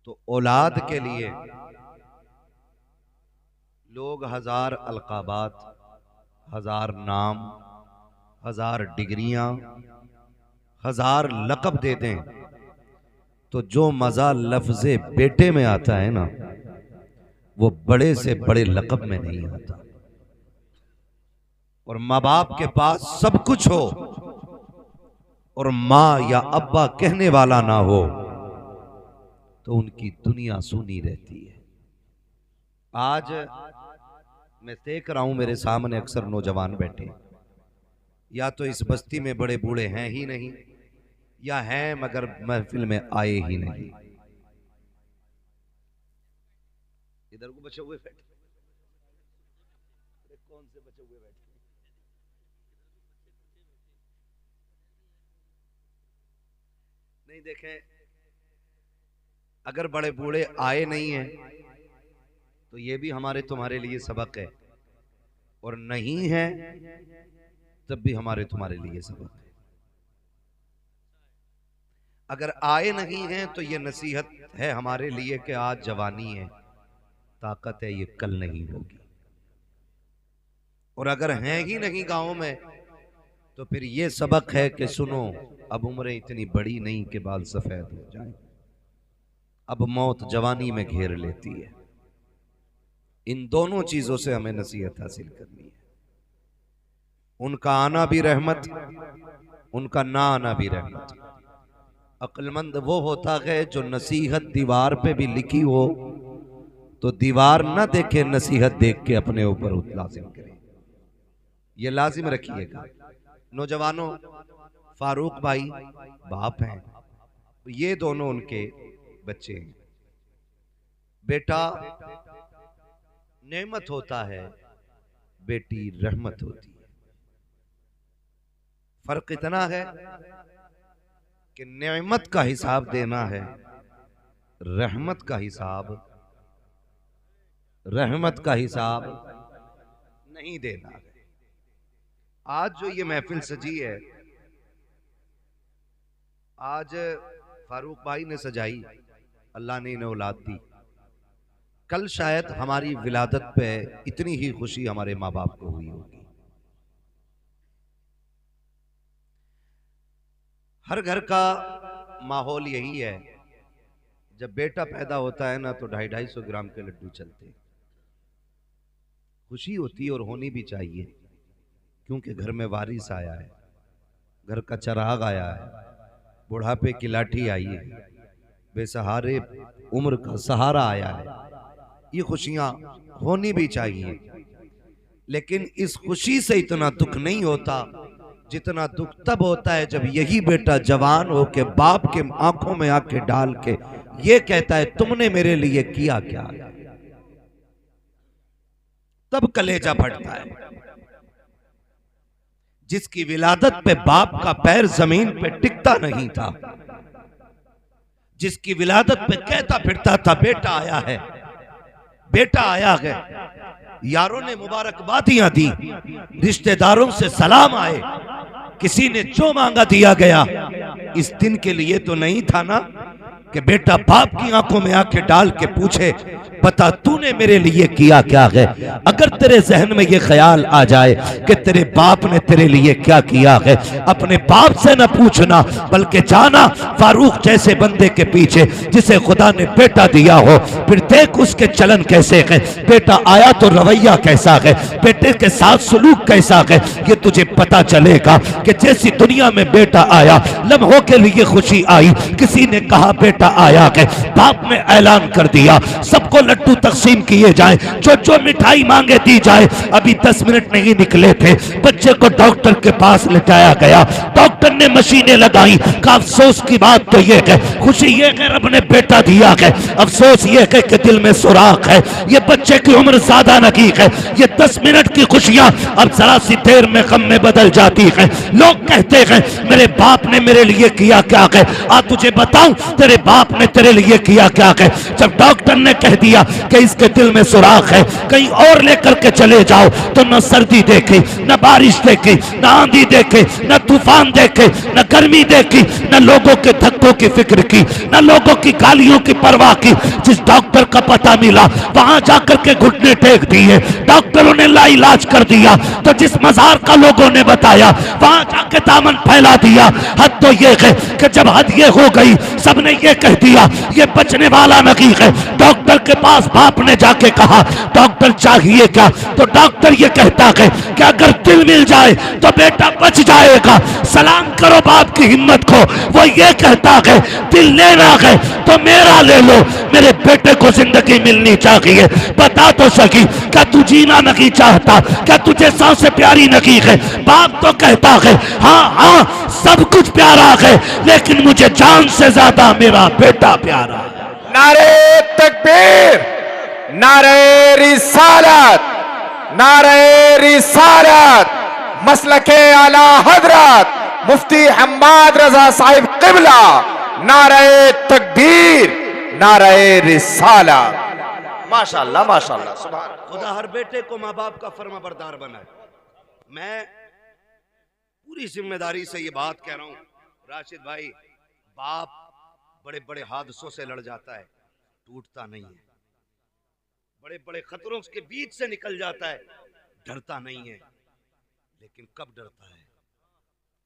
तो औलाद के लिए लोग हजार अलकाबात, हजार नाम, हजार डिग्रियां, हजार लक़ब दे दें, तो जो मजा लफ्ज़े बेटे में आता है ना, वो बड़े से बड़े लक़ब में नहीं आता। और माँ बाप के पास सब कुछ हो और माँ या अब्बा कहने वाला ना हो, तो उनकी दुनिया सूनी रहती है। आज मैं देख रहा हूं मेरे सामने अक्सर नौजवान बैठे, या तो इस बस्ती में बड़े बूढ़े हैं ही नहीं, या हैं मगर महफिल में आए ही नहीं। इधर को बचे हुए बैठे, कौन से बचे हुए बैठे? नहीं देखें, अगर बड़े बूढ़े आए नहीं हैं तो ये भी हमारे तुम्हारे लिए सबक है, और नहीं है तब भी हमारे तुम्हारे लिए सबक है। अगर आए नहीं हैं तो ये नसीहत है हमारे लिए कि आज जवानी है, ताकत है, ये कल नहीं होगी। और अगर हैं ही नहीं गांव में तो फिर ये सबक है कि सुनो, अब उम्रें इतनी बड़ी नहीं कि बाल सफेद हो जाएं, अब मौत जवानी में घेर लेती है। इन दोनों चीजों से हमें नसीहत हासिल करनी है। उनका आना भी रहमत, उनका ना आना भी रहमत। अक्लमंद वो होता है जो नसीहत दीवार पे भी लिखी हो तो दीवार ना देखे, नसीहत देख के अपने ऊपर लाजिम करे। ये लाजिम रखिएगा। नौजवानों, फारूक भाई बाप हैं, ये दोनों उनके बच्चे हैं। बेटा नेमत होता है, बेटी रहमत होती है। फर्क इतना है कि नेमत का हिसाब देना है, रहमत का हिसाब नहीं देना है। आज जो ये महफिल सजी है, आज फारूक भाई ने सजाई, अल्लाह ने इन्हें औलाद दी। कल शायद हमारी विलादत पे इतनी ही खुशी हमारे माँ बाप को हुई होगी। हर घर का माहौल यही है, जब बेटा पैदा होता है ना तो 250-250 ग्राम के लड्डू चलते हैं। खुशी होती है और होनी भी चाहिए, क्योंकि घर में वारिस आया है, घर का चिराग आया है, बुढ़ापे की लाठी आई है, बेसहारे उम्र का सहारा आया है। ये खुशियां होनी भी चाहिए, लेकिन इस खुशी से इतना दुख नहीं होता जितना दुख तब होता है जब यही बेटा जवान हो के बाप के आंखों में आंखें डाल के ये कहता है तुमने मेरे लिए किया क्या। तब कलेजा फटता है। जिसकी विलादत पे बाप का पैर जमीन पे टिकता नहीं था, जिसकी विलादत पे कहता फिरता था बेटा आया है, बेटा आया है, यारों ने मुबारकबादियां दी, रिश्तेदारों से सलाम आए, किसी ने जो मांगा दिया गया। इस दिन के लिए तो नहीं था ना कि बेटा बाप की आंखों में आंखें डाल के पूछे बता तूने मेरे लिए किया क्या है। अगर तेरे जहन में ये ख्याल आ जाए कि तेरे बाप ने तेरे लिए क्या किया है, अपने बाप से न पूछना बल्कि जाना फारूक जैसे बंदे के पीछे जिसे खुदा ने बेटा दिया हो, फिर देख उसके चलन कैसे है, बेटा आया तो रवैया कैसा है, बेटे के साथ सलूक कैसा है। ये तुझे पता चलेगा कि जैसी दुनिया में बेटा आया लम्हों के लिए खुशी आई, किसी ने कहा बेटा आया है, बाप ने ऐलान कर दिया सबको लड्डू तकसीम किए जाए, जो जो मिठाई मांगे दी जाए। अभी 10 मिनट नहीं निकले थे, बच्चे को डॉक्टर के पास ले जाया गया, डॉक्टर ने मशीनें लगाई। का अफसोस की बात तो ये है, खुशी ये है रब ने बेटा दिया है, अफसोस ये है कि दिल में सुराख है। ये बच्चे की उम्र ज्यादा नहीं है, ये 10 मिनट की खुशियां अब जरा सी देर में गम में बदल जाती है। लोग कहते हैं मेरे बाप ने मेरे लिए किया क्या है। आ तुझे बताऊं तेरे बाप ने तेरे लिए किया क्या है। जब डॉक्टर ने कह दिया कि इसके दिल में सुराख है, कहीं और लेकर के चले जाओ, तो न सर्दी देखी, न बारिश देखी, न आंधी देखे, न तूफान देखे, न गर्मी देखी, न लोगों के धक्कों की फिक्र की, न लोगों की गालियों की परवाह की। जिस डॉक्टर का पता मिला वहां जाकर के घुटने टेक दिए, डॉक्टरों ने लाइलाज कर दिया। तो जिस मजार का लोगों ने बताया वहां जाके दामन फैला दिया। हद तो ये है कि जब हद ये हो गई, सबने ये कह दिया ये बचने वाला नहीं है। डॉक्टर के पास बाप ने जाके कहा डॉक्टर चाहिए क्या, तो डॉक्टर ये कहता है कि अगर दिल मिल जाए तो बेटा बच जाएगा। सलाम करो बाप की हिम्मत को। वो ये कहता है दिल लेना है तो मेरा ले लो, मेरे बेटे को जिंदगी मिलनी चाहिए। बता तो सकी, क्या तू जीना नहीं चाहता, क्या तुझे सांसें प्यारी नहीं है। बाप तो कहता है हाँ हाँ सब कुछ प्यारा है, लेकिन मुझे जान से ज्यादा मेरा बेटा प्यारा है। नारे तकबीर, नारे रिसालत, नारे रिसालत, मसलके आला हजरत मुफ्ती हम्माद रजा साहिब क़िबला, नारे तकबीर, नारे रिसालत। माशाअल्लाह माशाअल्लाह, सुभान। खुदा हर बेटे को माँ बाप का फर्मा बरदार बनाए। मैं पूरी जिम्मेदारी से ये बात कह रहा हूँ राशिद भाई, बाप बड़े बड़े हादसों से लड़ जाता है, टूटता नहीं है। बड़े बड़े खतरों के बीच से निकल जाता है, डरता नहीं है। लेकिन कब डरता है,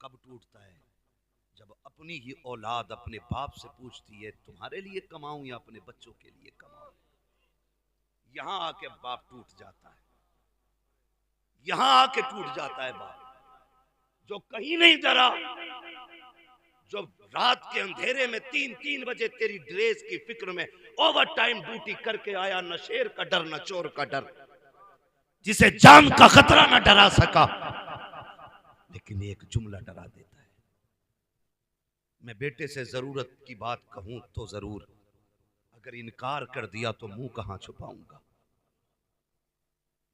कब टूटता है, जब अपनी ही औलाद अपने बाप से पूछती है तुम्हारे लिए कमाऊं या अपने बच्चों के लिए कमाऊं। यहां आके बाप टूट जाता है, यहां आके टूट जाता है बाप। जो कहीं नहीं डरा, जो रात के अंधेरे में 3-3 बजे तेरी ड्रेस की फिक्र में ओवर टाइम ड्यूटी करके आया, न शेर का डर न चोर का डर, जिसे जान का खतरा न डरा सका, लेकिन एक जुमला डरा देता है। मैं बेटे से जरूरत की बात कहूं तो जरूर, अगर इनकार कर दिया तो मुंह कहां छुपाऊंगा।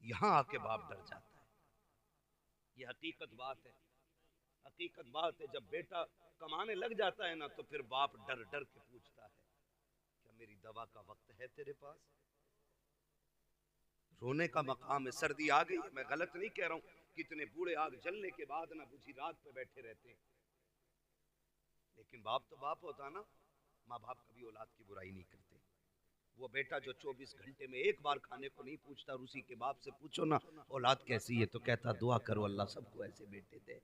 यहां आके बाप डर जाता है। यह हकीकत बात है, हकीकत बात है। जब बेटा कमाने लग जाता है ना, तो फिर बाप डर डर के पूछता है क्या मेरी दवा का वक्त है तेरे पास। रोने का मकाम है। सर्दी आ गई, मैं गलत नहीं कह रहा हूं, कितने बूढ़े आग जलने के बाद ना बुझी रात पे बैठे रहते हैं, लेकिन बाप तो बाप होता ना। माँ बाप कभी औलाद की बुराई नहीं करते। वो बेटा जो 24 घंटे में एक बार खाने को नहीं पूछता, और उसी के बाप से पूछो ना औलाद कैसी है, तो कहता दुआ करो अल्लाह सबको ऐसे बेटे दे।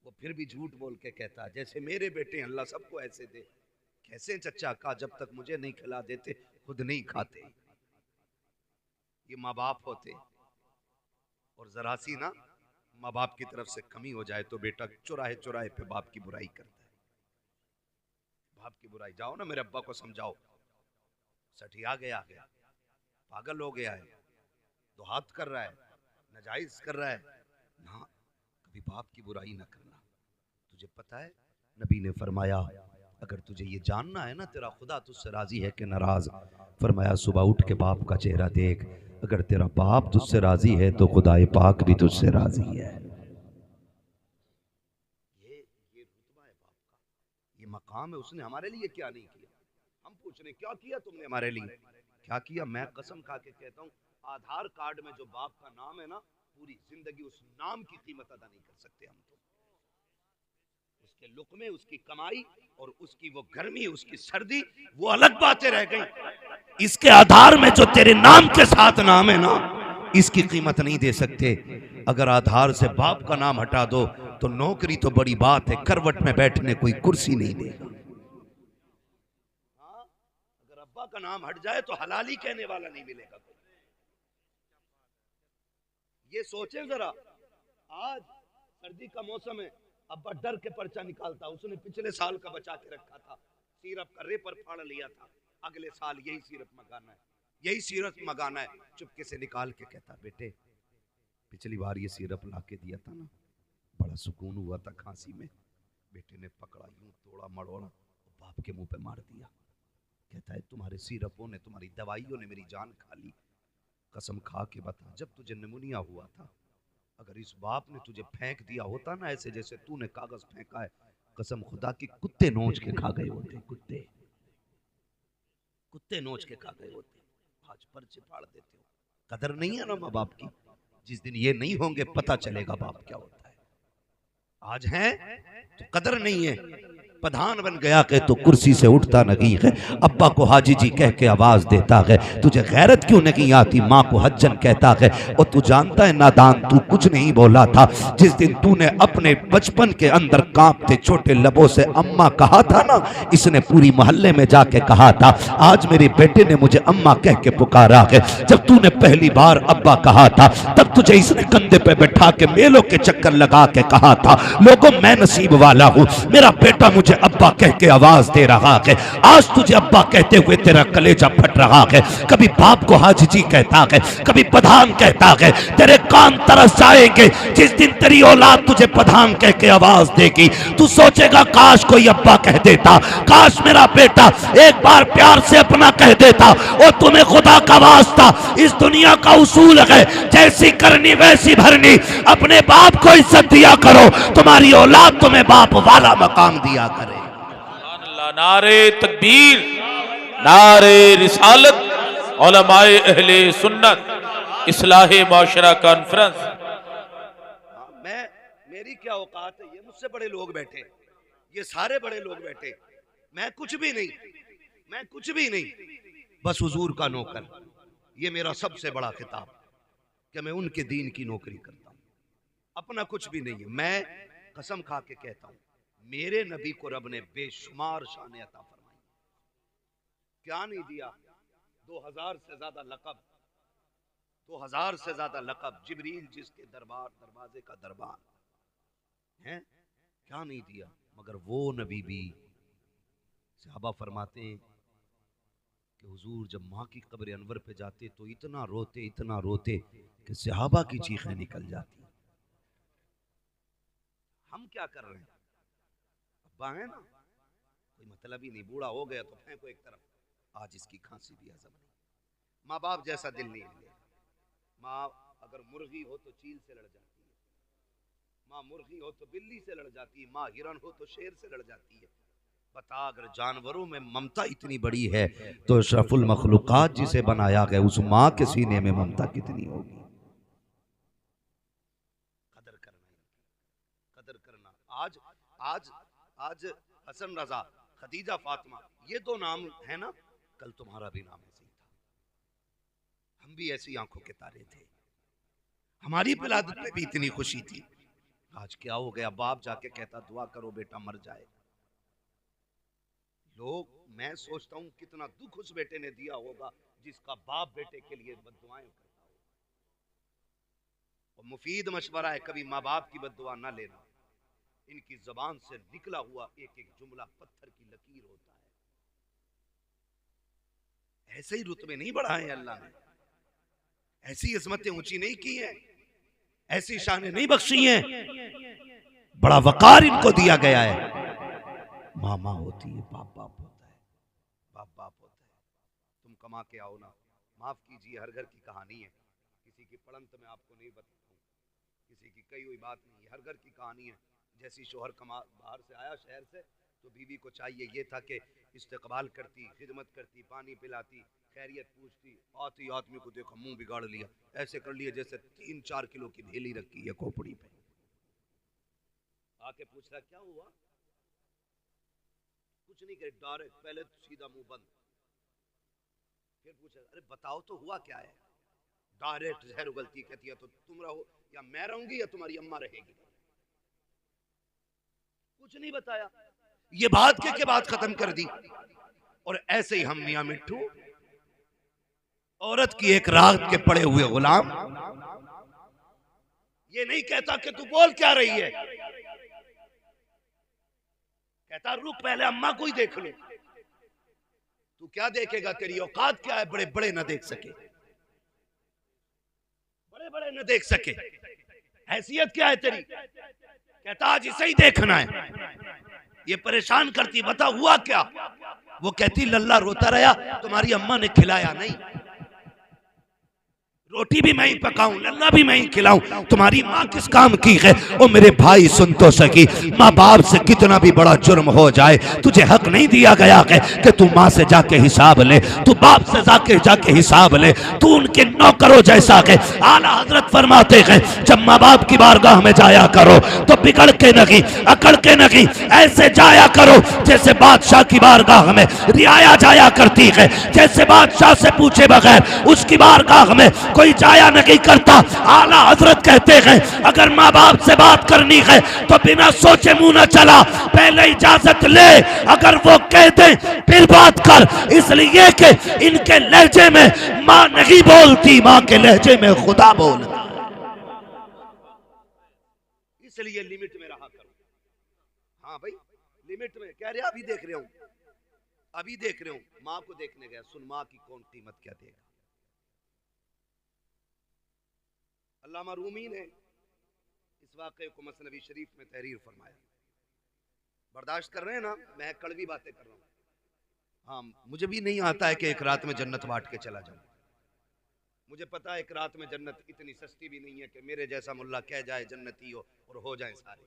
वो फिर भी झूठ बोल के कहता जैसे मेरे बेटे अल्लाह सबको ऐसे दे। कैसे चचा का, जब तक मुझे नहीं खिला देते खुद नहीं खाते। ये माँ बाप होते। और जरा सी ना माँ बाप की तरफ से कमी हो जाए तो बेटा चुराहे चुराहे पे बाप की बुराई करता है। बाप की बुराई, जाओ ना मेरे अब्बा को समझाओ, सठिया गया है, पागल हो गया है, दुहात कर रहा है, नाजायज कर रहा है ना। कभी बाप की बुराई ना करना। तुझे पता है नबी ने फरमाया अगर तुझे ये जानना है ना तेरा खुदा तुझसे राजी है कि नाराज, फरमाया सुबह उठ के बाप का चेहरा देख, अगर तेरा बाप तुझसे राजी है तो खुदाए पाक भी तुझसे राजी है। ये रुतबा है बाप का, ये मकाम है। उसने हमारे लिए क्या नहीं किया। हम पूछ रहे क्या किया तुमने हमारे लिए, क्या किया। मैं कसम खा के कहता हूँ, आधार कार्ड में जो बाप का नाम है ना, पूरी जिंदगी उस नाम की कीमत अदा नहीं कर सकते हम। तो उसके लुक़मे, उसकी कमाई और उसकी वो गर्मी, उसकी सर्दी, वो अलग बातें रह गई। इसके आधार में जो तेरे नाम के साथ नाम है ना, इसकी कीमत नहीं दे सकते। अगर आधार से बाप का नाम हटा दो तो नौकरी तो बड़ी बात है, करवट में बैठने कोई कुर्सी नहीं देगा। अगर अब्बा का नाम हट जाए तो हलाली कहने वाला नहीं मिलेगा। ये सोचें जरा, आज सर्दी का मौसम है, अब्बा डर के पर्चा निकालता, उसने पिछले साल का बचा के रखा था, सिरप का रेपर फाड़ लिया था, अगले साल यही सिरप मंगाना है, यही सिरप मंगाना है। चुपके से निकाल के कहता बेटे पिछली बार ये सिरप ला के दिया था ना, बड़ा सुकून हुआ था खांसी में। बेटे ने पकड़ा, यूं तोड़ा मड़ोड़ा, बाप के मुंह पे मार दिया। कहता है तुम्हारे सिरपों ने, तुम्हारी दवाइयों ने मेरी जान खा ली। कसम खा के बता, जब तुझे निमोनिया हुआ था, अगर इस बाप ने तुझे फेंक दिया होता ना ऐसे जैसे तूने कागज फेंका है, कसम खुदा की कुत्ते नोच के खा गए होते, कुत्ते नोच के खा गए होते। आज पर्चे फाड़ देते हो। कदर नहीं है ना माँ बाप की। जिस दिन ये नहीं होंगे पता चलेगा बाप क्या होता है। आज हैं तो कदर नहीं है। प्रधान बन गया के तो कुर्सी से उठता नहीं है। अब्बा को हाजी जी कह के आवाज देता है। तुझे गैरत क्यों नहीं आती? माँ को हज्जन कहता है। और तू जानता है नादान, तू कुछ नहीं बोला था। जिस दिन तूने अपने बचपन के अंदर कांपते छोटे लबों से अम्मा कहा था ना, इसने पूरी मोहल्ले में जाके कहा था। आज मेरे बेटे ने मुझे अम्मा कह के पुकारा है। जब तूने पहली बार अब्बा कहा था तब तुझे इसने कंधे पे बैठा के मेलों के चक्कर लगा के कहा था, लोगों मैं नसीब वाला हूँ, मेरा बेटा मुझे अब्बा कह के आवाज दे रहा है। आज तुझे अब्बा कहते हुए तेरा कलेजा फट रहा है। कभी बाप को हाजी जी कहता है, कभी प्रधान कहता है। तेरे कान तरस जाएंगे जिस दिन तेरी औलाद तुझे प्रधान कह के आवाज देगी। तू सोचेगा काश कोई अब्बा कह देता, काश मेरा बेटा एक बार प्यार से अपना कह देता। और तुम्हें खुदा का वास्ता, इस दुनिया का उसूल है जैसी करनी वैसी भरनी। अपने बाप को इज्जत दिया करो, तुम्हारी औलाद तुम्हें बाप वाला मकाम दिया करे। नारे तकबीर, नारे रिसालत, उलमाए अहले सुन्नत, इस्लाहे माशरा कॉन्फ्रेंस। मेरी क्या औकात है? ये मुझसे बड़े लोग बैठे, ये सारे बड़े लोग बैठे, मैं कुछ भी नहीं, बस हुजूर का नौकर। ये मेरा सबसे बड़ा खिताब कि मैं उनके दीन की नौकरी करता हूं, अपना कुछ भी नहीं है। मैं कसम खा के कहता हूं, मेरे नबी को रब ने बेशुमार शान अता फरमाई। क्या नहीं दिया? 2000 से ज्यादा लक़ब, 2000 से ज्यादा लक़ब। जिब्रील जिसके दरवाजे का दरबार है, क्या नहीं दिया? मगर वो नबी भी, सहाबा फरमाते हैं कि हुजूर जब माँ की कब्र अनवर पे जाते तो इतना रोते कि सहाबा की चीखें निकल जाती। हम क्या कर रहे हैं? अब्बा है ना, कोई मतलब ही नहीं, बूढ़ा हो गया तो फेंको एक तरफ, आज इसकी खांसी भी हजम नहीं। माँ बाप जैसा दिल नहीं है। माँ अगर मुर्गी हो तो चील से लड़ जाती है, माँ मुर्गी हो तो बिल्ली से लड़ जाती है, माँ हिरन हो तो शेर से लड़ जाती है। बता, अगर जानवरों में ममता इतनी बड़ी है तो अशरफुल मखलूकात जिसे बनाया गया उस माँ के सीने में ममता कितनी होगी। कदर करना। आज हसन रजा, खदीजा फातिमा, ये दो नाम है ना, कल तुम्हारा भी नाम ऐसे ही था। हम भी ऐसी आंखों के तारे थे, हमारी विलादत में भी इतनी खुशी थी। आज क्या हो गया? बाप जाके कहता दुआ करो बेटा मर जाए। लोग, मैं सोचता हूं कितना दुख उस बेटे ने दिया होगा जिसका बाप बेटे के लिए बद्दुआएं करता हो। और मुफीद मशवरा है, कभी माँ बाप की बद्दुआ ना लेना। इनकी जबान से निकला हुआ एक एक जुमला पत्थर की लकीर होता है। ऐसे ही रुतबे नहीं बढ़ाए अल्लाह ने, ऐसी इज़्ज़तें ऊंची नहीं की हैं, ऐसी शानें नहीं बख्शी हैं। बड़ा वकार इनको दिया गया है। माँ माँ होती है, बाप बाप होता है, बाप बाप होता है। तुम कमा के आओ ना, माफ कीजिए, हर घर की कहानी है। किसी की पड़ंत में आपको नहीं बताता हूँ, किसी की कही हुई बात नहीं, हर घर की कहानी है। जैसी शोहर बाहर से आया शहर से, तो बीवी को चाहिए ये था कि इस्तकबाल करती, खिदमत करती, पानी पिलाती, खैरियत पूछती। आती आदमी को देखो मुंह बिगाड़ लिया, ऐसे कर लिया जैसे 3-4 किलो की ढेली रखी है खोपड़ी पे। आके पूछ रहा क्या हुआ? कुछ नहीं करे, डायरेक्ट पहले तो सीधा मुंह बंद। फिर पूछा अरे बताओ तो हुआ क्या है? डायरेक्ट जहर उगलती, कहती है तो तुम रहो या मैं रहूंगी या तुम्हारी अम्मा रहेगी। कुछ नहीं बताया, ये बात के बात खत्म कर दी। और ऐसे ही हम मियां मिट्ठू, औरत की एक रात के पड़े हुए गुलाम। ये नहीं कहता कि तू बोल क्या रही है, कहता रुक पहले अम्मा को ही देख लो। तू क्या देखेगा? तेरी औकात क्या है? बड़े बड़े न देख सके, बड़े बड़े न देख सके, हैसियत क्या है तेरी? कहता आज इसे ही देखना है। ये परेशान करती, बता हुआ क्या? वो कहती लल्ला रोता रहा, तुम्हारी अम्मा ने खिलाया नहीं। रोटी भी मैं ही पकाऊं, लल्ला भी मैं ही खिलाऊं, तुम्हारी माँ किस काम की है? ओ मेरे भाई सुन तो सकी, माँ बाप से कितना भी बड़ा जुर्म हो जाए, तुझे हक नहीं दिया गया है कि तू माँ से जाके हिसाब ले, तू बाप से जाके हिसाब ले, तू उनके नौकरों जैसा है। आला हजरत फरमाते हैं जब माँ बाप की बारगाह में जाया करो तो बिगड़ के नहीं, अकड़ के नहीं, ऐसे जाया करो जैसे बादशाह की बारगाह में रियाया जाया करती है, जैसे बादशाह से पूछे बगैर उसकी बारगाह में कोई जाया नहीं करता। आला हजरत कहते हैं अगर माँ बाप से बात करनी है तो बिना सोचे मुंह न चला, पहले इजाजत ले, अगर वो कह दे फिर बात कर, इसलिए कि इनके लहजे में माँ नहीं बोलती, माँ के लहजे में खुदा बोलता, इसलिए लिमिट में रहा करो। हाँ भाई लिमिट में कह रहे, अभी देख रहे हूं, अभी देख रहे हूं, माँ को देखने गया, सुन माँ की कौन कीमत क्या देगा। अल्लामा रूमी ने इस वाक़े को मसनवी शरीफ में तहरीर फरमाया। बर्दाश्त कर रहे हैं ना, मैं कड़वी बातें कर रहा हूँ। हाँ मुझे भी नहीं आता है कि एक रात में जन्नत बांट के चला जाऊं। मुझे पता है एक रात में जन्नत इतनी सस्ती भी नहीं है कि मेरे जैसा मुल्ला कह जाए जन्नती हो और हो जाए सारे।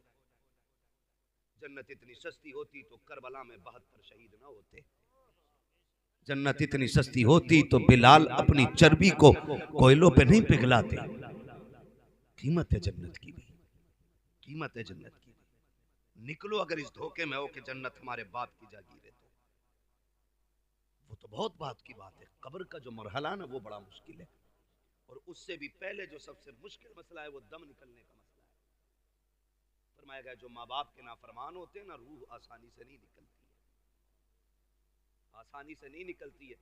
जन्नत इतनी सस्ती होती तो करबला में 72 शहीद ना होते। जन्नत इतनी सस्ती होती तो बिलाल अपनी चर्बी को कोयलों पे नहीं पिघलाते। कीमत है जन्नत की भी, कीमत है जन्नत की भी। निकलो अगर इस धोखे में हो कि जन्नत हमारे बाप की जागीर है तो वो तो बहुत बात की बात है। कब्र का जो मरहला ना वो बड़ा मुश्किल है, और उससे भी पहले जो सबसे मुश्किल मसला है वो दम निकलने का मसला है। फरमाया गया जो माँ बाप के नाफरमान होते हैं ना, रूह आसानी से नहीं निकलती है, आसानी से नहीं निकलती है।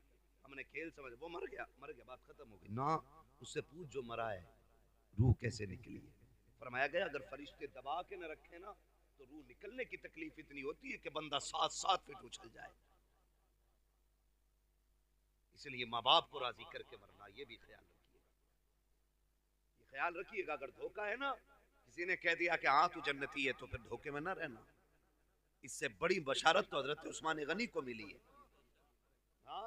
हमने खेल समझ, वो मर गया बात खत्म हो गई ना, उससे पूछ जो मरा है रूह कैसे निकली है। फरमाया गया अगर फरिश्ते दबा के न रखे ना तो रूह निकलने की तकलीफ इतनी होती है कि बंदा 7-7 फीट उछल जाए। इसलिए माँ बाप को राजी करके मरना, ये भी ख्याल रखिएगा, ये ख्याल रखिएगा। अगर धोखा है ना, किसी ने कह दिया कि हाँ तू जन्नती है, तो फिर धोखे में ना रहना। इससे बड़ी बशारत तो हजरत उस्मान गनी को मिली है। हाँ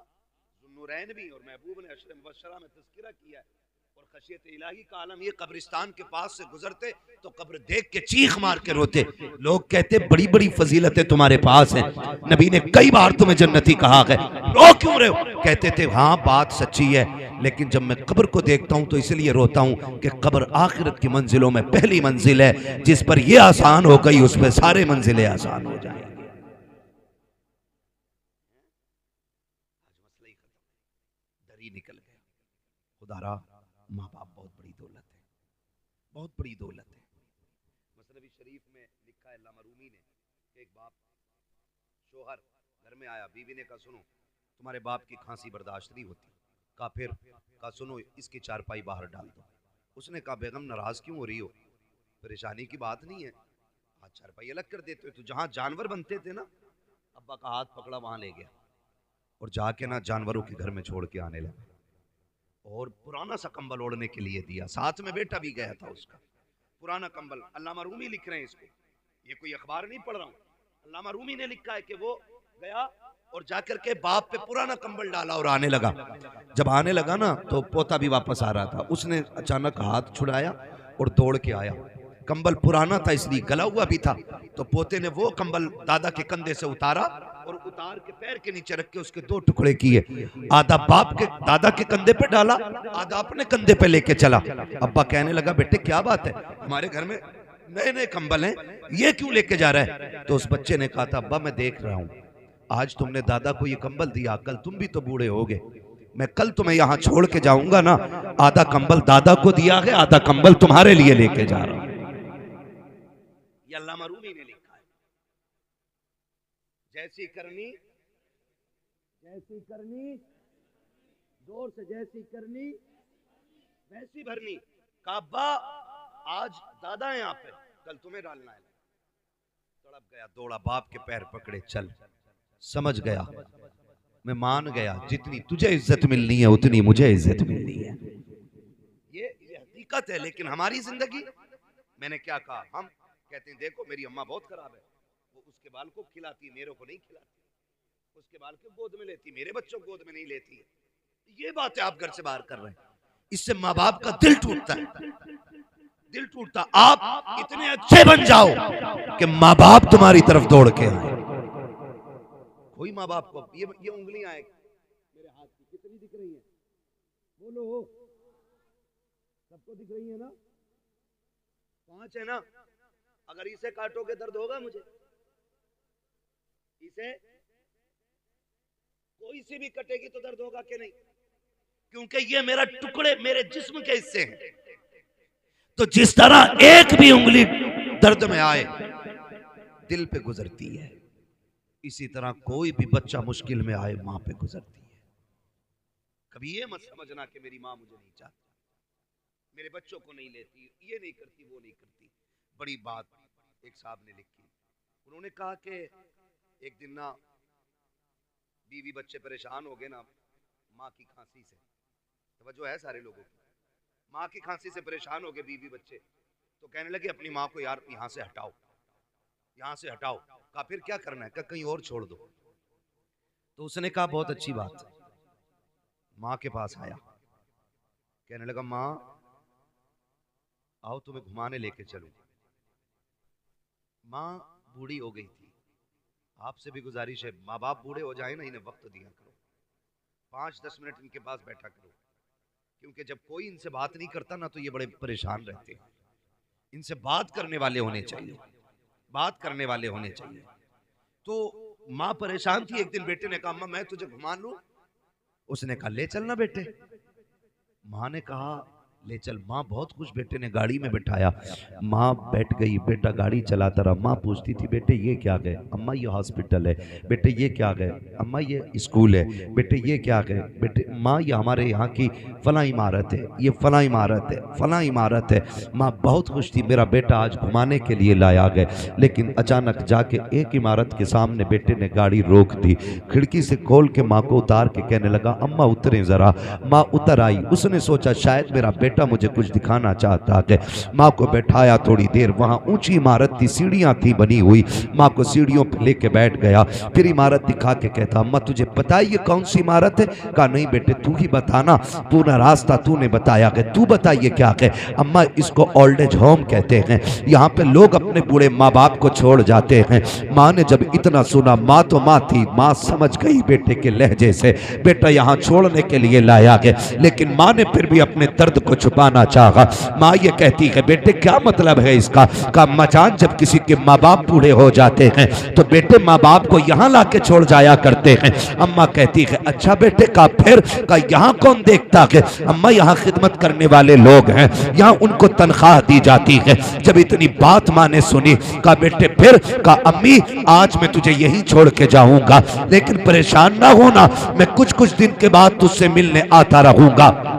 ज़ुन्नुरैन भी और महबूब ने अशर मुबश्शरा में तज़किरा किया है। और खशियत इलाही का आलम ये, कब्रिस्तान के पास से गुजरते तो कब्र देख के चीख मार के रोते। लोग कहते बड़ी बड़ी फजीलतें तुम्हारे पास हैं, नबी ने कई बार तुम्हें जन्नती कहा है, रो क्यों रहे हो? कहते थे हाँ बात सच्ची है, लेकिन जब मैं कब्र को देखता हूं तो इसलिए रोता हूं कि कब्र आखिरत की मंजिलों में पहली मंजिल है, जिस पर यह आसान हो गई उस पर सारे मंजिलें आसान हो जाएंगी। डर ही निकल गया। खुदारा माँ बाप बहुत बड़ी दौलत है, बहुत बड़ी दौलत है। मसनवी शरीफ में लिखा है अल्लामा रूमी ने, एक बाप शोहर घर में आया, बीवी ने कहा सुनो तुम्हारे बाप की खांसी बर्दाश्त नहीं होती। कहा फिर? कहा सुनो इसकी चारपाई बाहर डाल दो। उसने कहा बेगम नाराज क्यों हो रही हो? परेशानी की बात नहीं है, हाथ चारपाई अलग कर देते हो। तो जहाँ जानवर बनते थे ना, अब्बा का हाथ पकड़ा वहां ले गया और जाके ना जानवरों के घर में छोड़ के आने लगा, और पुराना सा कंबल ओढ़ने के लिए दिया। साथ में बेटा भी गया था उसका, पुराना कंबल। अल्लामा रूमी लिख रहे हैं इसको, ये कोई अखबार नहीं पढ़ रहा हूँ, अल्लामा रूमी ने लिखा है कि वो गया और जाकर के बाप पे पुराना कंबल डाला और आने लगा। जब आने लगा ना तो पोता भी वापस आ रहा था, उसने अचानक हाथ छुड़ाया और दौड़ के आया। कंबल पुराना था इसलिए गला हुआ भी था, तो पोते ने वो कंबल दादा के कंधे से उतारा और उतार के पैर के नीचे रख के उसके 2 टुकड़े किए। आधा बाप के दादा के कंधे पे डाला, आधा अपने कंधे पे लेके चला। अब्बा कहने लगा बेटे क्या बात है, हमारे घर में नए नए कंबल हैं, ये क्यों लेके जा रहा है? तो उस बच्चे ने कहा था अब्बा मैं देख रहा हूँ आज तुमने दादा को ये कंबल दिया, कल तुम भी तो बूढ़े होगे, मैं कल तुम्हें यहाँ छोड़ के जाऊंगा ना, आधा कंबल दादा को दिया है, आधा कंबल तुम्हारे लिए लेके जा रहा हूं। ये अल्लामा रूमी ने लिखा है। जैसी करनी जोर से, जैसी करनी वैसी भरनी। काबा आज दादा है यहाँ पे, कल तुम्हें डालना है। तड़प गया, दौड़ा, बाप के पैर पकड़े, चल। समझ गया, मैं मान गया, जितनी तुझे इज्जत मिलनी है उतनी मुझे इज्जत मिलनी है। ये हकीकत है। लेकिन हमारी जिंदगी, मैंने क्या कहा, हम कहते हैं देखो मेरी अम्मा बहुत खराब है, वो उसके बाल को खिलाती, मेरे को नहीं खिलाती, उसके बाल को गोद में लेती, मेरे बच्चों को गोद में नहीं लेती है। ये बातें आप घर से बाहर कर रहे हैं। इससे माँ बाप का दिल टूटता है, दिल टूटता। आप इतने अच्छे बन जाओ कि माँ बाप तुम्हारी तरफ दौड़ के आए। कोई माँ बाप को ये उंगलियां आए मेरे हाथ की कितनी दिख रही है? बोलो, सबको दिख रही है ना? 5 है ना? अगर इसे काटोगे दर्द होगा मुझे? इसे कोई सी भी कटेगी तो दर्द होगा कि नहीं? क्योंकि ये मेरा टुकड़े मेरे जिस्म के हिस्से हैं। तो जिस तरह एक भी उंगली दर्द में आए दिल पे गुजरती है, इसी तरह कोई भी बच्चा मुश्किल में आए मां पे गुजरती है। कभी ये मत समझना कि मेरी मां मुझे नहीं चाहती, मेरे बच्चों को नहीं लेती, ये नहीं करती, वो नहीं करती। बड़ी बात एक साहब ने लिखी, उन्होंने कहा कि एक दिन ना बीवी बच्चे परेशान हो गए ना माँ की खांसी से। तवज्जो है सारे लोगों की? माँ की खांसी से परेशान हो गए बीवी बच्चे, तो कहने लगे अपनी माँ को यार यहाँ से हटाओ, यहाँ से हटाओ। कहा फिर क्या करना है? कहा कहीं और छोड़ दो। तो उसने कहा बहुत अच्छी बात है। माँ के पास आया, कहने लगा माँ आओ तुम्हें घुमाने लेके चलूं। माँ बूढ़ी हो गई थी, आपसे भी गुजारिश है माँ बाप बूढ़े हो जाए ना इन्हें वक्त दिया करो, 5-10 मिनट इनके पास बैठा करो, क्योंकि जब कोई इनसे बात नहीं करता ना तो ये बड़े परेशान रहते हैं। इनसे बात करने वाले होने चाहिए, बात करने वाले होने चाहिए। तो माँ परेशान थी। एक दिन बेटे ने कहा अम्मा मैं तुझे घुमा लूं? उसने कहा ले चलना बेटे। माँ ने कहा ले चल। माँ बहुत खुश, बेटे ने गाड़ी में बिठाया, माँ बैठ गई, बेटा गाड़ी चलाता रहा। माँ पूछती थी बेटे ये क्या गए? अम्मा ये हॉस्पिटल है। बेटे ये क्या गए? अम्मा ये स्कूल है। बेटे ये क्या गए? बेटे माँ ये हमारे यहाँ की फला इमारत है, ये फला इमारत है, फला इमारत है। माँ बहुत खुश थी, मेरा बेटा आज घुमाने के लिए लाया गए। लेकिन अचानक जाके एक इमारत के सामने बेटे ने गाड़ी रोक दी, खिड़की से खोल के माँ को उतार के कहने लगा अम्मा उतरे जरा। माँ उतर आई। उसने सोचा शायद मेरा बेटा मुझे कुछ दिखाना चाहता है। माँ को बैठाया, थोड़ी देर वहां ऊंची इमारत थी, सीढ़ियां थी बनी हुई। माँ को सीढ़ियों पे लेके बैठ गया, फिर इमारत दिखा के कहता अम्मा तुझे पता है ये कौन सी इमारत है? कहा नहीं बेटे तू ही बताना, पूरा रास्ता तूने बताया कि तू बताइए क्या है? अम्मा इसको ओल्ड एज होम कहते हैं, यहाँ पे लोग अपने बूढ़े माँ बाप को छोड़ जाते हैं। माँ ने जब इतना सुना, माँ तो माँ थी, माँ समझ गई बेटे के लहजे से बेटा यहाँ छोड़ने के लिए लाया गया। लेकिन माँ ने फिर भी अपने दर्द को छुपाना चाहा। माँ ये कहती है बेटे क्या मतलब है इसका? का मचान जब किसी के माँ बाप बूढ़े हो जाते हैं तो बेटे माँ बाप को यहाँ लाके छोड़ जाया करते हैं। अम्मा कहती है अच्छा बेटे का फिर? का यहाँ कौन देखता है? अम्मा यहाँ खिदमत करने वाले लोग हैं, यहाँ उनको तनख्वाह दी जाती है। जब इतनी बात माँ ने सुनी, का बेटे फिर? का अम्मी आज मैं तुझे यहीं छोड़ के जाऊंगा, लेकिन परेशान ना होना, मैं कुछ कुछ दिन के बाद तुझसे मिलने आता रहूंगा।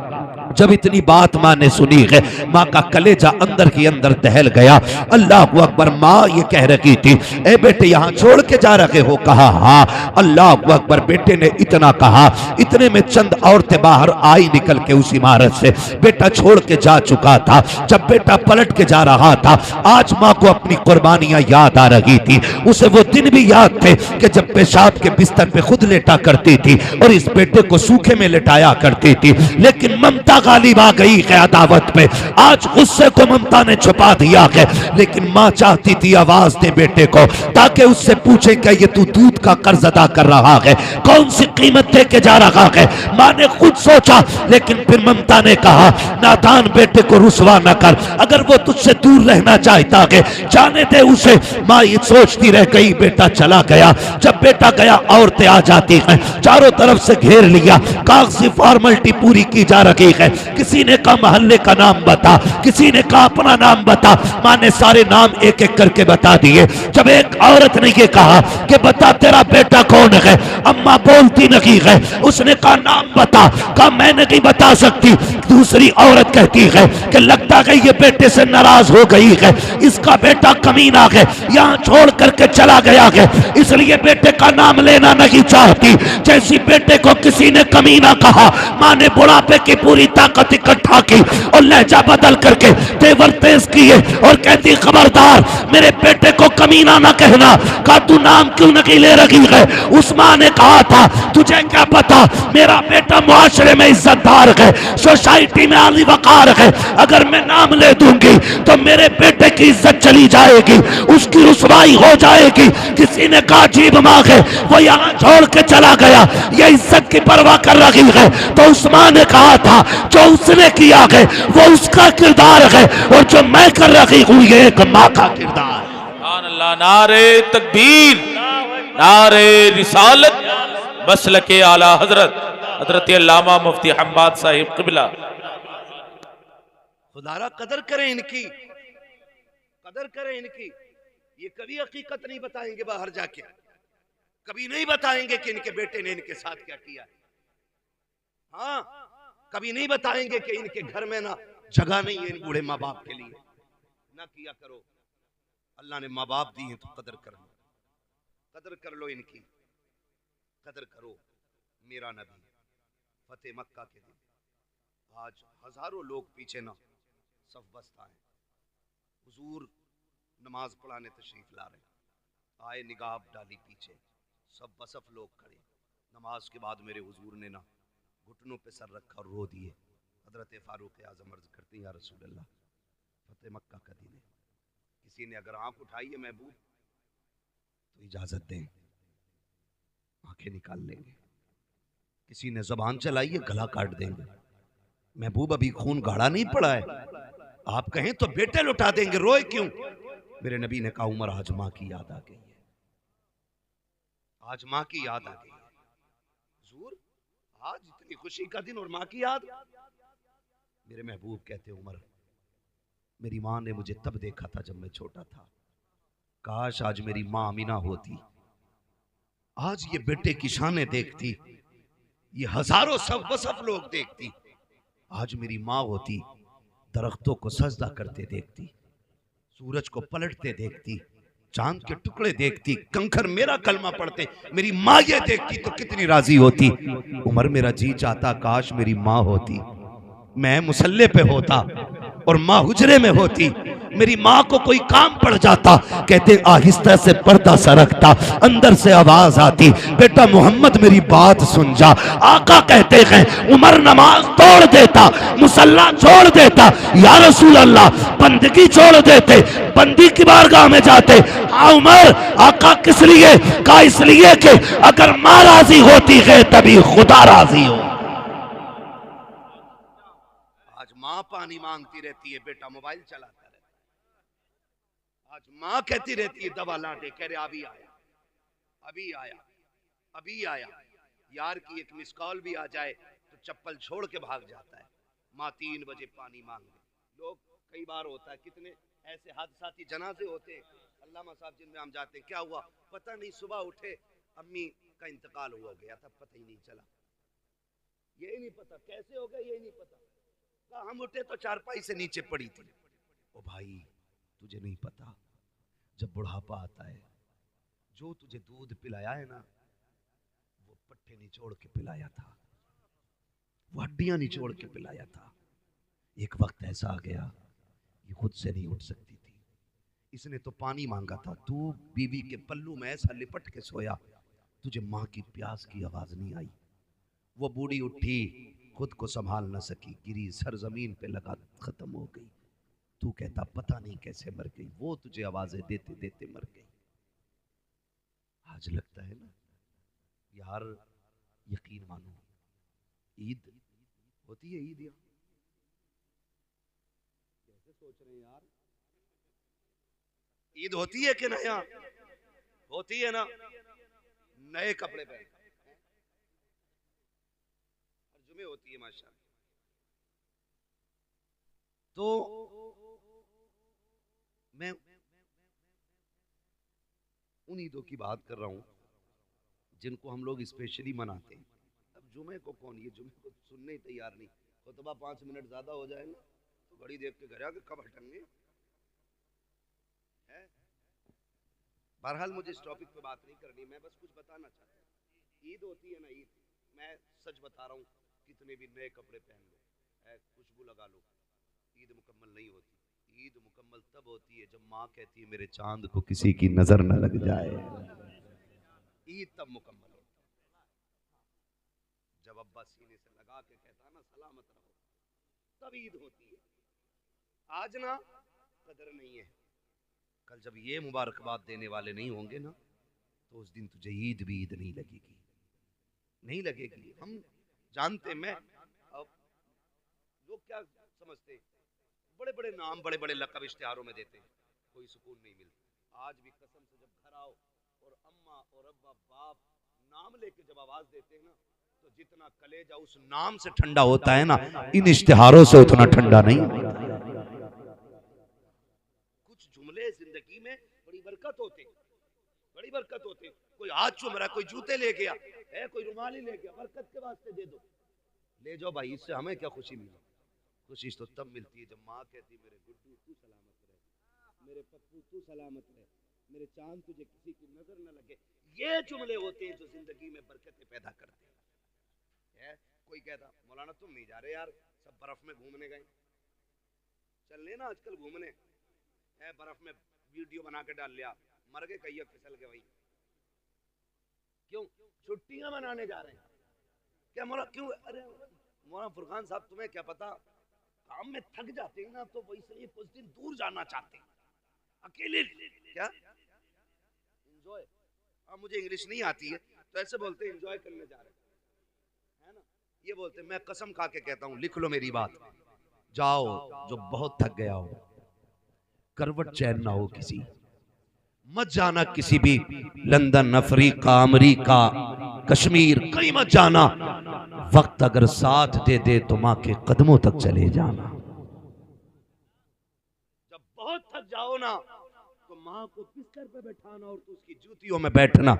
जब इतनी बात माँ ने सुनी है, माँ का कलेजा अंदर ही अंदर दहल गया। अल्लाह अकबर। माँ ये कह रही थी ए बेटे यहाँ छोड़ के जा रहे हो? कहा हाँ। अल्लाह अकबर। बेटे ने इतना कहा, इतने में चंद औरतें बाहर आई निकल के उस इमारत से। बेटा छोड़ के जा चुका था। जब बेटा पलट के जा रहा था, आज माँ को अपनी कुर्बानियां याद आ रही थी। उसे वो दिन भी याद थे कि जब पेशाब के बिस्तर पे खुद लेटा करती थी और इस बेटे को सूखे में लेटाया करती थी। लेकिन ममता गालिब आ गई है अदावत पे। आज गुस्से को ममता ने छुपा दिया है, लेकिन माँ चाहती थी आवाज दे बेटे को, ताकि उससे पूछे क्या ये तू दूध का कर्ज अदा कर रहा है, कौन सी कीमत दे के जा रहा है। माँ ने खुद सोचा, लेकिन फिर ममता ने कहा नादान बेटे को रुसवा न कर, अगर वो तुझसे दूर रहना चाहता है जाने दे उसे। माँ ये सोचती रह गई, बेटा चला गया। जब बेटा गया औरतें आ जाती हैं, चारों तरफ से घेर लिया, कागजी फॉर्मेलिटी पूरी की जा रही है। किसी ने कहा मोहल्ले का नाम बता, किसी ने कहा अपना नाम बता। माँ ने सारे नाम एक एक करके बता दिए। जब एक औरत ने ये कहा कि बता तेरा बेटा कौन है, अम्मा बोलती नहीं है। उसने कहा नाम बता, कहा मैं नहीं बता सकती। दूसरी औरत कहती है कि लगता है ये बेटे से नाराज हो गई है, इसका बेटा कमीना है, यहाँ छोड़ करके चला गया है, इसलिए बेटे का नाम लेना नहीं चाहती। जैसी बेटे को किसी ने कमीना कहा, माँ ने बुढ़ापे की पूरी शनाकत इकट्ठा की और लहजा बदल करके तेवर तेज किए और कहती खबरदार मेरे बेटे को कमीना ना कहना। कहा तू नाम क्यों नहीं ले रही है? उस्मान ने कहा था तुझे क्या पता मेरा बेटा मुआशरे में इज्जतदार है, सोसाइटी में आली वकार है, अगर मैं नाम ले दूंगी तो मेरे बेटे की इज्जत चली जाएगी, उसकी रुसवाई हो जाएगी। किसी ने कहा अजीब माँ है, वो यहाँ छोड़ के चला गया, ये इज्जत की परवाह कर रही है। तो उस्मान ने कहा था जो उसने किया है वो उसका किरदार है और जो मैं कर रही हूँ ये एक माँ का किरदार। अल्लाह, नारे तकबीर, नारे रिसालत, मसलके आला हजरत हजरत अल्लामा मुफ्ती हम्माद साहिब क़िबला। खुदारा कदर करें इनकी, कदर करें इनकी। ये कभी हकीकत नहीं बताएंगे बाहर जाके, कभी नहीं बताएंगे कि इनके बेटे ने इनके साथ क्या किया। हाँ, कभी नहीं बताएंगे कि इनके घर में ना जगह नहीं है इन बूढ़े माँ बाप के लिए। ना किया करो, अल्लाह ने माँ बाप दी हैं तो कदर कर लो, कदर कर लो इनकी, कदर करो। मेरा नबी फतेह मक्का के दिन आज हजारों लोग पीछे ना सफ बस्ता है, हुजूर नमाज पढ़ाने तशरीफ ला रहे, आए निगाह डाली पीछे, सब बसफ लोग खड़े। नमाज के बाद मेरे हुजूर ने ना घुटनों पे सर रखा और रो दिए। हजरत फारूक आजम अर्ज करते हैं या रसूल अल्लाह, फतेह मक्का का दिन है, किसी ने अगर आंख उठाई है महबूब तो इजाजत दें, आंखें निकाल लेंगे। किसी ने जबान चलाई है गला काट देंगे। महबूब अभी खून गाढ़ा नहीं पड़ा है, आप कहें तो बेटे लुटा देंगे, रोए क्यों? मेरे नबी ने कहा उमर आज माँ की याद आ गई है, आज माँ की याद आ गई है। हुजूर आज इतनी खुशी का दिन और माँ की याद। मेरे महबूब कहते उमर मेरी माँ ने मुझे तब देखा था जब मैं छोटा था, काश आज मेरी माँ अमीना होती, आज ये बेटे की शानें देखती, ये हजारों सब बसफ लोग देखती, आज मेरी माँ होती दरख्तों को सजदा करते देखती, सूरज को पलटते देखती, चांद के टुकड़े देखती, कंकर मेरा कलमा पढ़ते, मेरी माँ ये देखती तो कितनी राजी होती। उमर मेरा जी चाहता काश मेरी माँ होती, मैं मुसल्ले पे होता और माँ हुजरे में होती, मेरी माँ को कोई काम पड़ जाता, कहते आहिस्ता से पर्दा सरकता, अंदर से आवाज आती बेटा मोहम्मद मेरी बात सुन जा। आका कहते हैं उमर नमाज तोड़ देता, मुसल्ला छोड़ देता, या रसूल अल्लाह बंदगी छोड़ देते, बंदी की बारगाह में जाते। हाँ उमर, आका किस लिए? कहा इसलिए कि अगर माँ राजी होती है तभी खुदा राजी हो। आज माँ पानी मांगती रहती है, बेटा मोबाइल चलाता रहता है। आज माँ कहती रहती है दवा ला दे, कह रहे अभी आया, अभी आया, अभी आया। यार की एक मिस कॉल भी आ जाए तो चप्पल छोड़ के भाग जाता है। माँ 3 बजे पानी मांगने। लोग कई बार होता है, कितने ऐसे हादसाती जनाजे होते हैं, अल्लामा साहब जिनमें हम जाते हैं, क्या हुआ पता नहीं, सुबह उठे अम्मी का इंतकाल हुआ गया था, पता ही नहीं चला, यही नहीं पता कैसे हो गया, यही नहीं पता। हम उठे तो चारपाई से नीचे पड़ी थी। ओ भाई तुझे नहीं पता, जब बुढ़ापा आता है, जो तुझे दूध पिलाया है ना वो पट्टे निचोड़ के पिलाया था, वो हड्डियां निचोड़ के पिलाया था। एक वक्त ऐसा आ गया ये खुद से नहीं उठ सकती थी, इसने तो पानी मांगा था, तू बीवी के पल्लू में ऐसा लिपट के सोया, तुझे माँ की प्यास की आवाज नहीं आई। वो बूढ़ी उठी, खुद को संभाल न सकी, गिरी, सर जमीन पे लगा, खत्म हो गई। तू कहता पता नहीं कैसे मर गई, वो तुझे आवाजें देते देते मर गई। आज लगता है ना यार, यकीन मानो ईद होती है, ईद यहाँ कैसे सोच रहे हैं यार, ईद होती है कि नहीं? होती है ना, नए कपड़े पहन जुमे होती है माशा। तो मैं उन ईदों की बात कर रहा हूं जिनको हम लोग स्पेशली मनाते हैं। अब जुमे को कौन, ये जुमे को सुनने ही तैयार नहीं, खुतबा 5 मिनट ज्यादा हो जाएगा तो घड़ी देख के घर आके कब हटेंगे। बहरहाल मुझे इस टॉपिक पे बात नहीं करनी, मैं बस कुछ बताना चाहता हूँ। ईद होती है ना, ईद, मैं सच बता रहा हूँ, कितने भी नए कपड़े पहन लो, खुशबू लगा लो, ईद मुकम्मल नहीं होती। ईद मुकम्मल तब होती है जब माँ कहती है मेरे चांद को किसी की नजर न लग जाए। ईद तब मुकम्मल होती है जब अब्बा सीने से लगा के कहता ना सलामत रहो, तब ईद होती है। आज ना कदर नहीं है, कल जब ये मुबारकबाद देने वाले नहीं होंगे ना, तो उस दिन तुझे ईद भी ईद नहीं लगेगी, नहीं लगेगी। हम जानते, मैं अब लोग क्या समझते, बड़े बड़े नाम बड़े बड़े लक़ब इश्तिहारों में देते हैं, कोई सुकून नहीं मिलता। आज भी कसम से जब घर आओ और अम्मा और अब्बा बाप नाम लेके जब आवाज देते हैं ना, तो जितना कलेजा उस नाम से ठंडा होता है ना, इन इश्तिहारों से उतना ठंडा नहीं होता। कुछ जुमले जिंदगी में बड़ी बरकत होते, बड़ी बरकत होते। कोई हाथ चूम रहा, कोई जूते ले गया है, कोई रुमाली ले गया, बरकत के वास्ते दे दो, ले जाओ भाई, इससे हमें क्या खुशी मिली। खुशी तो तब मिलती है जब माँ कहती मेरे गुड्डू तू सलामत रहे, मेरे पप्पू तू सलामत रहे, मेरे चांद तुझे किसी की नजर न लगे। ये जुमले होते हैं जो जिंदगी में बरकतें पैदा करते हैं। कोई कहता मौलाना तुम नहीं जा रहे यार, सब बर्फ में घूमने गए, चल लेना आजकल घूमने है, बर्फ में वीडियो बना के डाल लिया, मर गए कहीं फिसल गए भाई। क्यों छुट्टियां मनाने जा रहे हैं क्या मौला? क्यों? अरे मौलाना फुरकान साहब तुम्हें क्या पता, काम में थक जाते हैं ना, तो वैसे कुछ दिन दूर जाना चाहते हैं, अकेले क्या एंजॉय। हाँ मुझे इंग्लिश नहीं आती है तो ऐसे बोलते हैं एंजॉय करने जा रहे हैं, है ना? ये बोलते हैं, मैं कसम खा के कहता हूँ, लिख लो मेरी बात, जाओ जो बहुत थक गया हो, करवट चैन ना हो किसी, मत जाना किसी भी लंदन, अफ्रीका, अमेरिका, कश्मीर, कहीं मत जाना। वक्त अगर साथ दे दे तो माँ के कदमों तक चले जाना। जब बहुत थक जाओ ना, तो माँ को बिस्तर पे बैठाना और तो उसकी जूतियों में बैठना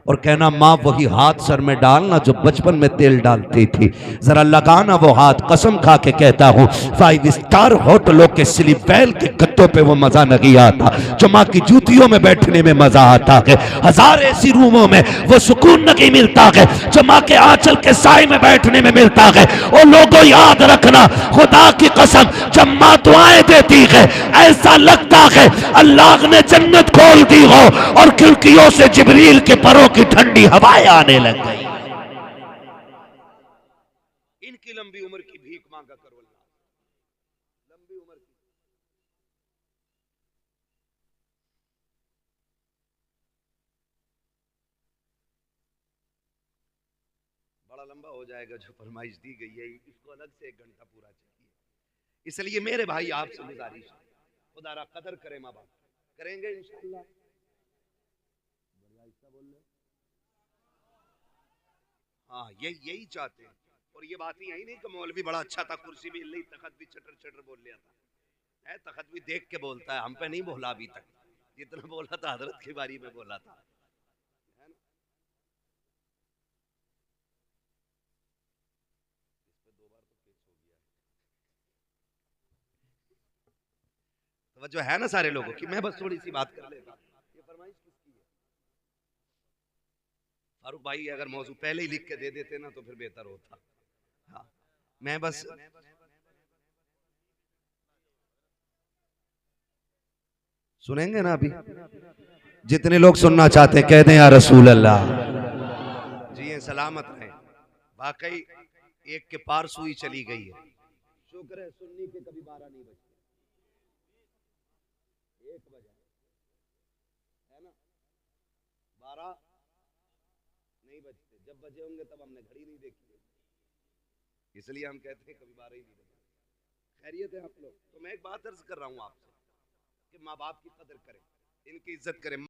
और कहना माँ वही हाथ सर में डालना जो बचपन में तेल डालती थी, जरा लगाना वो हाथ। कसम खा के कहता हूँ 5 स्टार होटलों के स्लीप वेल के गद्दों पे वो मजा नहीं आता जो माँ की जूतियों में बैठने में मजा आता है। 1000 ऐसी रूमों में वो सुकून नहीं मिलता है जो माँ के आंचल के साए में बैठने में मिलता है। और लोगों याद रखना, खुदा की कसम जब माँ दुआएं देती है ऐसा लगता है अल्लाह ने जन्नत खोल दी हो और खिड़कियों से जिब्रील के परों की ठंडी हवाएं आने लग गई। इनकी लंबी उम्र की भीख मांगा करो अल्लाह, लंबी उम्र की। बड़ा लंबा हो जाएगा जो फरमाइश दी गई है, इसको अलग से 1 घंटा पूरा चाहिए। इसलिए मेरे भाई आपसे गुजारिश, खुदा कदर करे, माँ बाप करेंगे इंशाअल्लाह। हाँ यही चाहते हैं। और ये बात ही आई नहीं कि मौलवी बड़ा अच्छा था, कुर्सी भी हिल, तखत भी चटर चटर बोल लिया था। तखत भी देख के बोलता है, हम पे नहीं बोला अभी तक, जितना बोला था हजरत की बारी में बोला था। तो जो है ना सारे लोगों की, मैं बस थोड़ी सी बात कर लेता। ये फरमाइश किसकी है? फारूक भाई अगर मौजू पहले ही लिख के दे देते ना तो फिर बेहतर होता। हाँ मैं बस सुनेंगे ना, अभी जितने लोग सुनना चाहते हैं कह दें या रसूल अल्लाह। जी सलामत रहे। वाकई एक के पार सुई चली गई है, शुक्र है सुन्नी के कभी 12 नहीं बजे, 1 बजे है ना, 12 नहीं बजते, जब बजे होंगे तब हमने घड़ी नहीं देखी, इसलिए हम कहते हैं कभी 12 ही नहीं बजे। खैरियत है आप लोग? तो मैं एक बात अर्ज कर रहा हूँ आपसे कि माँ बाप की कदर करें, इनकी इज्जत करें।